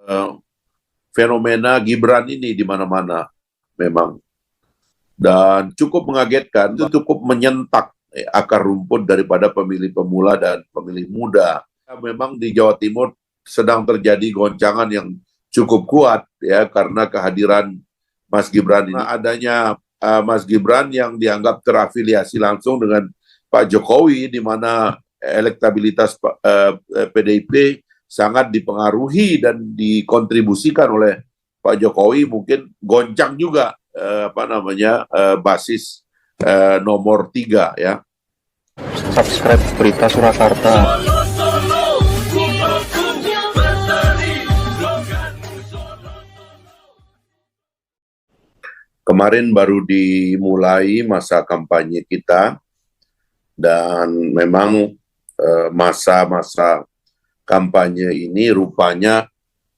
eh, fenomena Gibran ini di mana-mana memang, dan cukup mengagetkan, itu cukup menyentak akar rumput daripada pemilih pemula dan pemilih muda. Memang di Jawa Timur sedang terjadi goncangan yang cukup kuat ya karena kehadiran Mas Gibran ini. Adanya Mas Gibran yang dianggap terafiliasi langsung dengan Pak Jokowi, di mana elektabilitas PDIP sangat dipengaruhi dan dikontribusikan oleh Pak Jokowi, mungkin goncang juga basis nomor 3 ya. Subscribe Berita Surakarta. Kemarin baru dimulai masa kampanye kita, dan memang masa-masa kampanye ini rupanya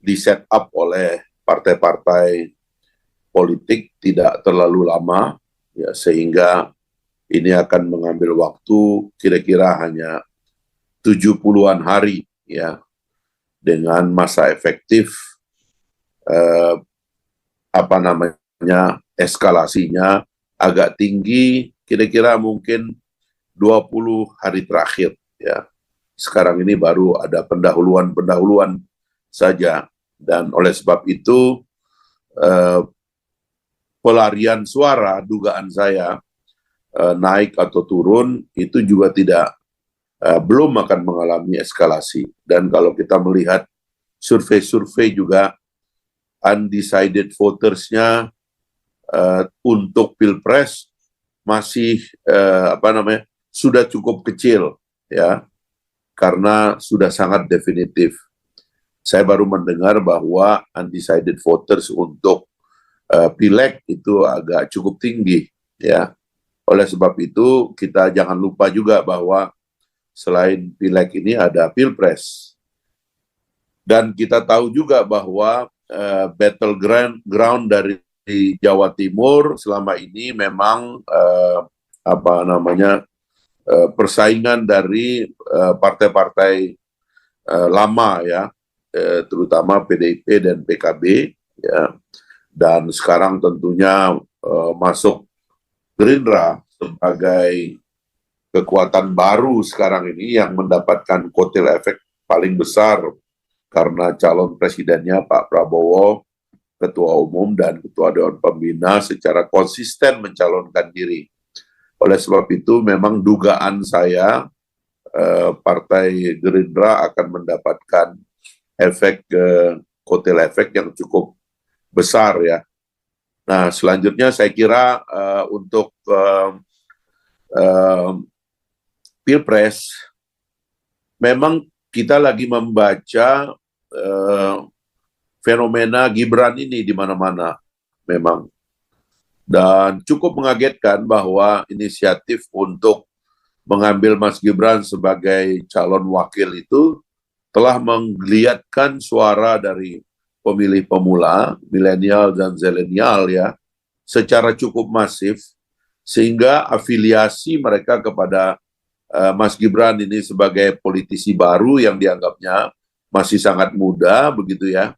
di-set up oleh partai-partai politik tidak terlalu lama, ya, sehingga ini akan mengambil waktu kira-kira hanya 70-an hari, ya, dengan masa efektif eskalasinya agak tinggi, kira-kira mungkin 20 hari terakhir, ya. Sekarang ini baru ada pendahuluan saja, dan oleh sebab itu pelarian suara, dugaan saya, naik atau turun itu juga belum akan mengalami eskalasi. Dan kalau kita melihat survei-survei juga, undecided voters-nya untuk Pilpres masih sudah cukup kecil, ya, karena sudah sangat definitif. Saya baru mendengar bahwa undecided voters untuk Pileg itu agak cukup tinggi, ya. Oleh sebab itu kita jangan lupa juga bahwa selain Pileg ini ada Pilpres. Dan kita tahu juga bahwa battleground dari Jawa Timur selama ini memang persaingan dari partai-partai lama, ya, terutama PDIP dan PKB, ya, dan sekarang tentunya masuk Gerindra sebagai kekuatan baru sekarang ini yang mendapatkan kotel efek paling besar karena calon presidennya Pak Prabowo, Ketua Umum dan Ketua Dewan Pembina secara konsisten mencalonkan diri. Oleh sebab itu memang dugaan saya Partai Gerindra akan mendapatkan efek kotel efek yang cukup besar, ya. Nah, selanjutnya saya kira untuk Pilpres, memang kita lagi membaca fenomena Gibran ini di mana-mana memang. Dan cukup mengagetkan bahwa inisiatif untuk mengambil Mas Gibran sebagai calon wakil itu telah menggeliatkan suara dari pemilih pemula, milenial dan zilenial, ya, secara cukup masif, sehingga afiliasi mereka kepada Mas Gibran ini sebagai politisi baru yang dianggapnya masih sangat muda, begitu ya,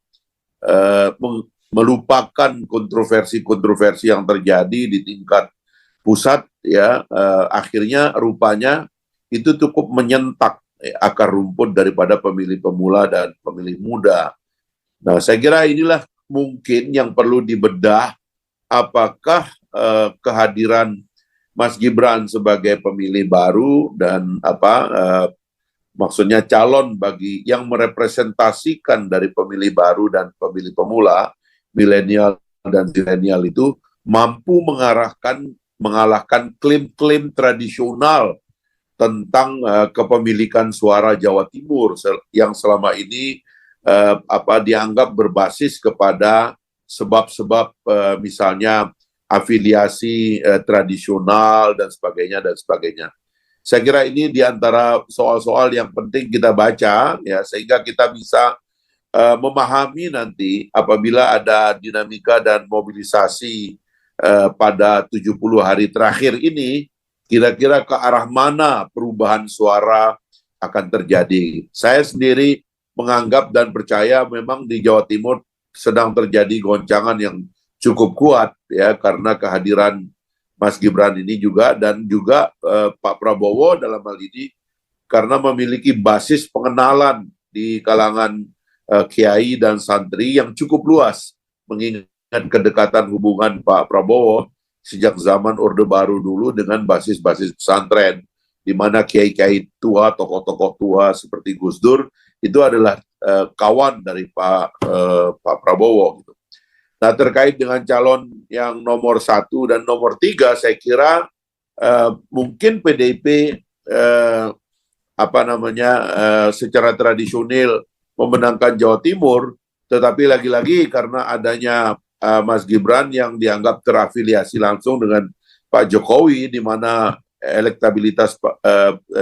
melupakan kontroversi-kontroversi yang terjadi di tingkat pusat, ya, akhirnya rupanya itu cukup menyentak akar rumput daripada pemilih pemula dan pemilih muda. Nah, saya kira inilah mungkin yang perlu dibedah, apakah kehadiran Mas Gibran sebagai pemilih baru dan maksudnya calon bagi yang merepresentasikan dari pemilih baru dan pemilih pemula, milenial dan zilenial itu mampu mengalahkan klaim-klaim tradisional tentang kepemilikan suara Jawa Timur yang selama ini dianggap berbasis kepada sebab-sebab misalnya afiliasi tradisional dan sebagainya dan sebagainya. Saya kira ini diantara soal-soal yang penting kita baca, ya, sehingga kita bisa memahami nanti apabila ada dinamika dan mobilisasi pada 70 hari terakhir ini, kira-kira ke arah mana perubahan suara akan terjadi. Saya sendiri menganggap dan percaya memang di Jawa Timur sedang terjadi goncangan yang cukup kuat ya karena kehadiran Mas Gibran ini juga dan juga Pak Prabowo dalam hal ini karena memiliki basis pengenalan di kalangan kiai dan santri yang cukup luas mengingat kedekatan hubungan Pak Prabowo sejak zaman Orde Baru dulu dengan basis-basis pesantren di mana kiai-kiai tua, tokoh-tokoh tua seperti Gus Dur itu adalah kawan dari Pak Prabowo gitu. Nah, terkait dengan calon yang nomor 1 dan nomor 3, saya kira mungkin PDIP secara tradisional memenangkan Jawa Timur, tetapi lagi-lagi karena adanya Mas Gibran yang dianggap terafiliasi langsung dengan Pak Jokowi, di mana elektabilitas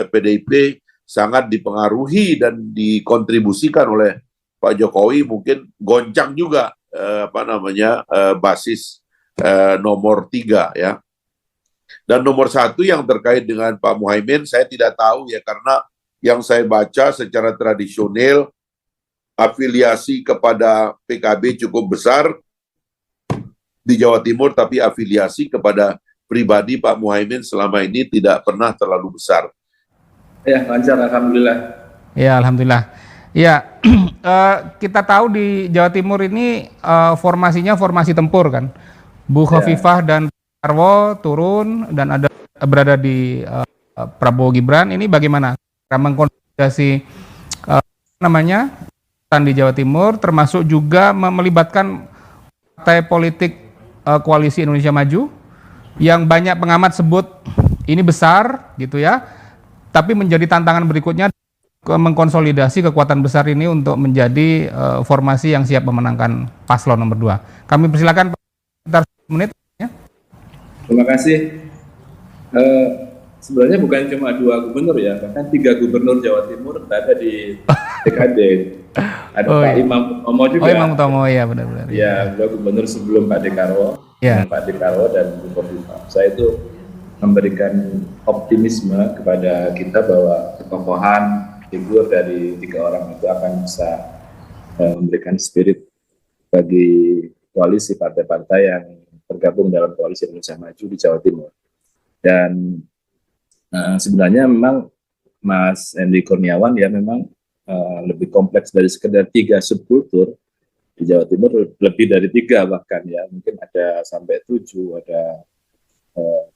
PDIP sangat dipengaruhi dan dikontribusikan oleh Pak Jokowi, mungkin goncang juga basis nomor 3 ya. Dan nomor 1 yang terkait dengan Pak Muhaimin, saya tidak tahu ya, karena yang saya baca secara tradisional afiliasi kepada PKB cukup besar di Jawa Timur, tapi afiliasi kepada pribadi Pak Muhaimin selama ini tidak pernah terlalu besar. Ya, lancar, alhamdulillah. Ya, alhamdulillah. Ya, kita tahu di Jawa Timur ini formasinya formasi tempur kan. Bu Khofifah dan Karwo turun dan ada berada di Prabowo Gibran. Ini bagaimana mengkonsolidasi di Jawa Timur, termasuk juga melibatkan partai politik Koalisi Indonesia Maju yang banyak pengamat sebut ini besar gitu ya. Tapi menjadi tantangan berikutnya mengkonsolidasi kekuatan besar ini untuk menjadi formasi yang siap memenangkan paslon nomor 2. Kami persilakan sekitar 10 menit. Ya. Terima kasih. Sebenarnya bukan cuma 2 gubernur ya, bahkan 3 gubernur Jawa Timur berada di TKD. Ada Pak Imam Utomo juga. Oh, Imam Utomo, ya benar-benar. Ya, beliau gubernur sebelum Pak Dekarwo, Pak Dekarwo dan Bu Khofifah. Saya itu memberikan optimisme kepada kita bahwa ketokohan figur dari 3 orang itu akan bisa memberikan spirit bagi koalisi partai-partai yang tergabung dalam Koalisi Indonesia Maju di Jawa Timur. Dan sebenarnya memang Mas Hendy Kurniawan ya memang lebih kompleks dari sekedar 3 subkultur di Jawa Timur, lebih dari 3 bahkan ya, mungkin ada sampai 7, ada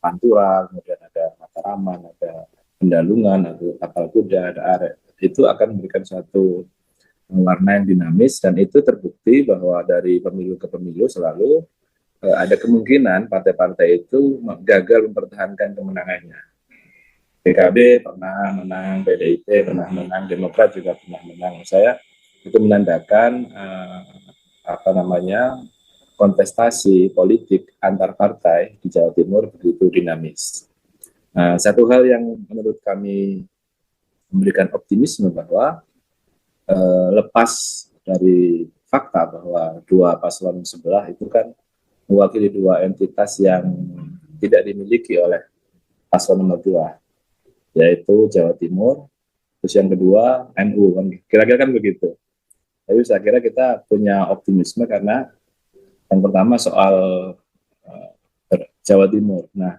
Pantura, kemudian ada Mataraman, ada Pendalungan, ada Tapal Kuda, ada Arek. Itu akan memberikan suatu warna yang dinamis, dan itu terbukti bahwa dari pemilu ke pemilu selalu ada kemungkinan partai-partai itu gagal mempertahankan kemenangannya. PKB pernah menang, PDIP pernah menang, Demokrat juga pernah menang. Saya itu menandakan kontestasi politik antar partai di Jawa Timur begitu dinamis. Satu hal yang menurut kami memberikan optimisme bahwa lepas dari fakta bahwa 2 paslon sebelah itu kan mewakili 2 entitas yang tidak dimiliki oleh paslon nomor 2, yaitu Jawa Timur, terus yang kedua NU, kan kira-kira kan begitu. Tapi saya kira kita punya optimisme karena yang pertama soal Jawa Timur. Nah,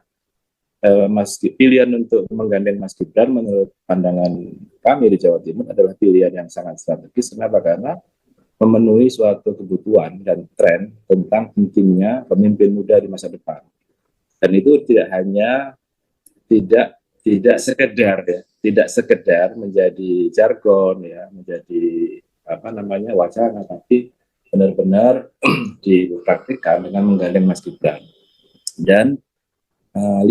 pilihan untuk menggandeng Mas Gibran menurut pandangan kami di Jawa Timur adalah pilihan yang sangat strategis. Kenapa? Karena memenuhi suatu kebutuhan dan tren tentang pentingnya pemimpin muda di masa depan. Dan itu tidak hanya tidak sekedar menjadi jargon ya, menjadi wacana, tapi benar-benar dipraktikkan dengan menggandeng Mas Gibran. Dan 56%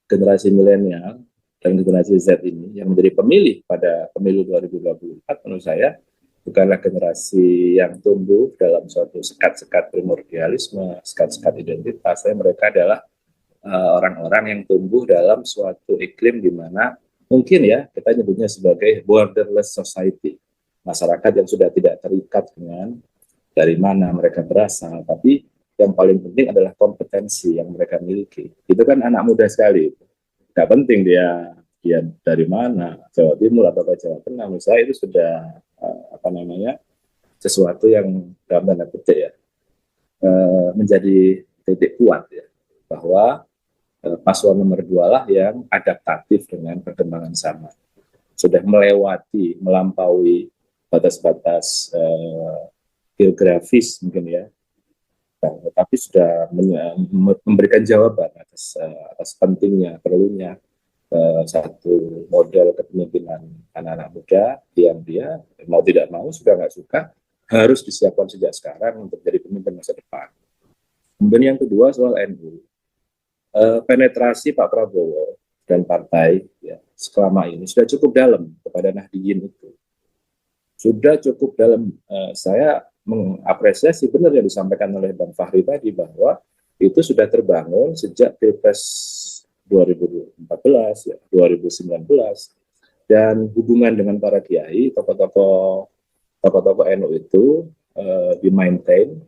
generasi milenial dan generasi Z ini yang menjadi pemilih pada pemilu 2024 menurut saya bukanlah generasi yang tumbuh dalam suatu sekat-sekat primordialisme, sekat-sekat identitas. Mereka adalah orang-orang yang tumbuh dalam suatu iklim di mana mungkin ya kita nyebutnya sebagai borderless society. Masyarakat yang sudah tidak terikat dengan dari mana mereka berasal, tapi yang paling penting adalah kompetensi yang mereka miliki. Itu kan anak muda sekali. Nggak penting dia dia dari mana, Jawa Timur atau Jawa Tengah, menurut saya itu sudah sesuatu yang dalam tanda petik ya menjadi titik kuat ya, bahwa paslon nomor 2 lah yang adaptatif dengan perkembangan zaman, sudah melampaui batas-batas geografis mungkin ya, tetapi sudah memberikan jawaban atas pentingnya, perlunya satu model kepemimpinan anak-anak muda yang dia mau tidak mau, suka nggak suka, harus disiapkan sejak sekarang untuk jadi pemimpin masa depan. Kemudian yang kedua soal NU, penetrasi Pak Prabowo dan partai ya selama ini sudah cukup dalam kepada Nahdliyin itu. Sudah cukup dalam. Saya mengapresiasi benar yang disampaikan oleh Bang Fahri tadi, bahwa itu sudah terbangun sejak Pilpres 2014 ya, 2019, dan hubungan dengan para kiai, tokoh-tokoh NU itu dimaintain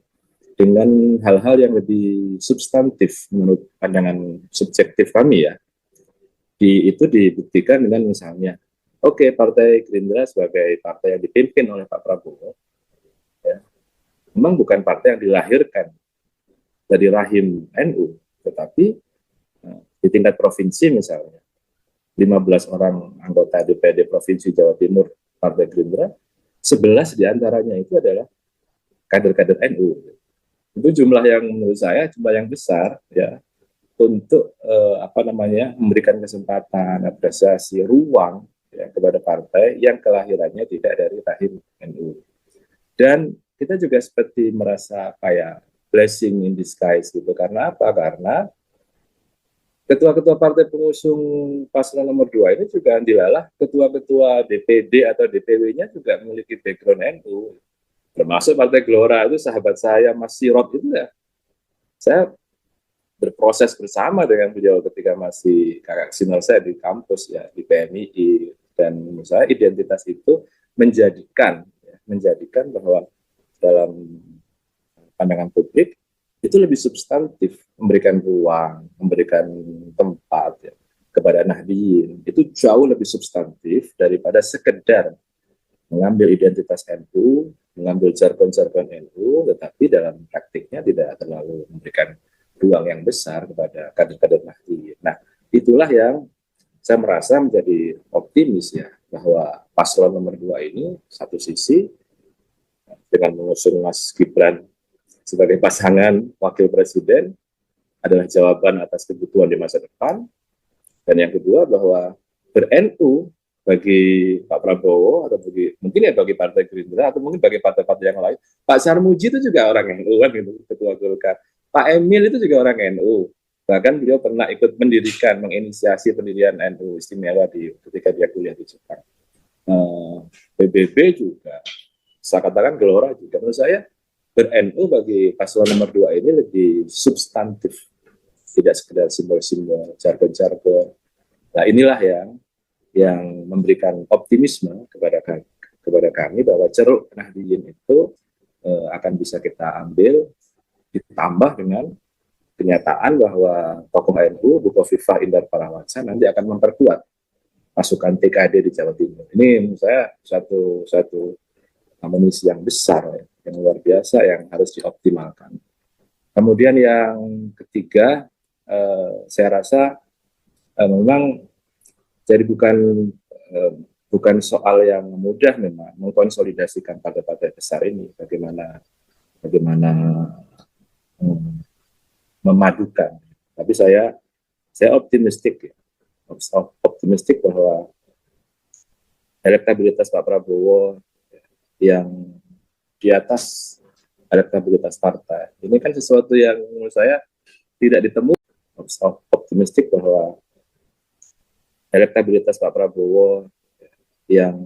dengan hal-hal yang lebih substantif menurut pandangan subjektif kami ya. Itu dibuktikan dengan misalnya, Partai Gerindra sebagai partai yang dipimpin oleh Pak Prabowo, ya, memang bukan partai yang dilahirkan dari rahim NU, tetapi di tingkat provinsi misalnya, 15 orang anggota DPD Provinsi Jawa Timur Partai Gerindra, 11 diantaranya itu adalah kader-kader NU. Itu jumlah yang menurut saya jumlah yang besar ya, untuk memberikan kesempatan, apresiasi, ruang ya, kepada partai yang kelahirannya tidak dari rahim NU. Dan kita juga seperti merasa kayak blessing in disguise gitu. Karena apa? Karena ketua-ketua partai pengusung paslon nomor 2 ini juga dilalah ketua-ketua DPD atau DPW-nya juga memiliki background NU. Termasuk Partai Gelora itu sahabat saya Mas Sirot itu ya. Saya berproses bersama dengan beliau ketika masih kakak senior saya di kampus ya, di PMII, dan menurut saya identitas itu menjadikan bahwa dalam pandangan publik itu lebih substantif, memberikan ruang, memberikan tempat ya, kepada Nahdliyin. Itu jauh lebih substantif daripada sekedar mengambil identitas NU, mengambil jargon-jargon NU, tetapi dalam praktiknya tidak terlalu memberikan ruang yang besar kepada kader-kader Nahdliyin. Nah, itulah yang saya merasa menjadi optimis ya, bahwa paslon nomor 2 ini satu sisi dengan mengusung Mas Gibran sebagai pasangan wakil presiden adalah jawaban atas kebutuhan di masa depan, dan yang kedua bahwa ber-NU bagi Pak Prabowo atau bagi Partai Gerindra atau mungkin bagi partai-partai yang lain. Pak Sarmuji itu juga orang NU kan gitu, ketua Golkar. Pak Emil itu juga orang NU. Bahkan beliau pernah ikut menginisiasi pendirian NU istimewa ketika dia kuliah di Jepang. PBB juga, saya katakan Gelora juga. Menurut saya ber-NU bagi paslon nomor 2 ini lebih substantif, tidak sekedar simbol-simbol, jargon-jargon. Nah, inilah yang memberikan optimisme kepada kami bahwa ceruk Nahdliyin itu akan bisa kita ambil, ditambah dengan kenyataan bahwa tokoh NU, Bukovifa Indar Parawansa nanti akan memperkuat pasukan TKD di Jawa Timur. Ini menurut saya satu amunisi yang besar, yang luar biasa, yang harus dioptimalkan. Kemudian yang ketiga, saya rasa memang jadi bukan soal yang mudah memang mengkonsolidasikan partai-partai besar ini, bagaimana memadukan. Tapi saya optimistik bahwa elektabilitas Pak Prabowo yang di atas elektabilitas partai ini kan sesuatu yang menurut saya tidak ditemukan. Optimistik bahwa elektabilitas Pak Prabowo yang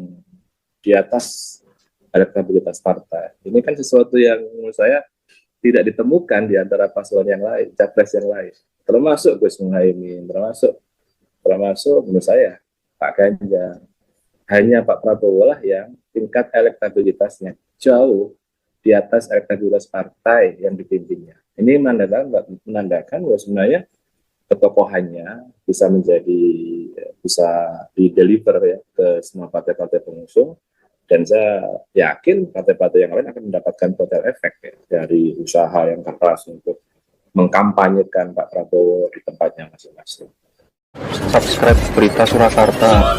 di atas elektabilitas partai ini kan sesuatu yang menurut saya tidak ditemukan di antara paslon yang lain, capres yang lain, termasuk Gus Muhaimin, termasuk menurut saya Pak Ganjar. Hanya Pak Prabowo lah yang tingkat elektabilitasnya jauh di atas elektabilitas partai yang dipimpinnya. Ini menandakan bahwa sebenarnya ketokohannya bisa bisa di-deliver ya ke semua partai-partai pengusung, dan saya yakin partai-partai yang lain akan mendapatkan kotel efek ya, dari usaha yang keras untuk mengkampanyekan Pak Prabowo di tempatnya masing-masing. Subscribe Berita Surakarta.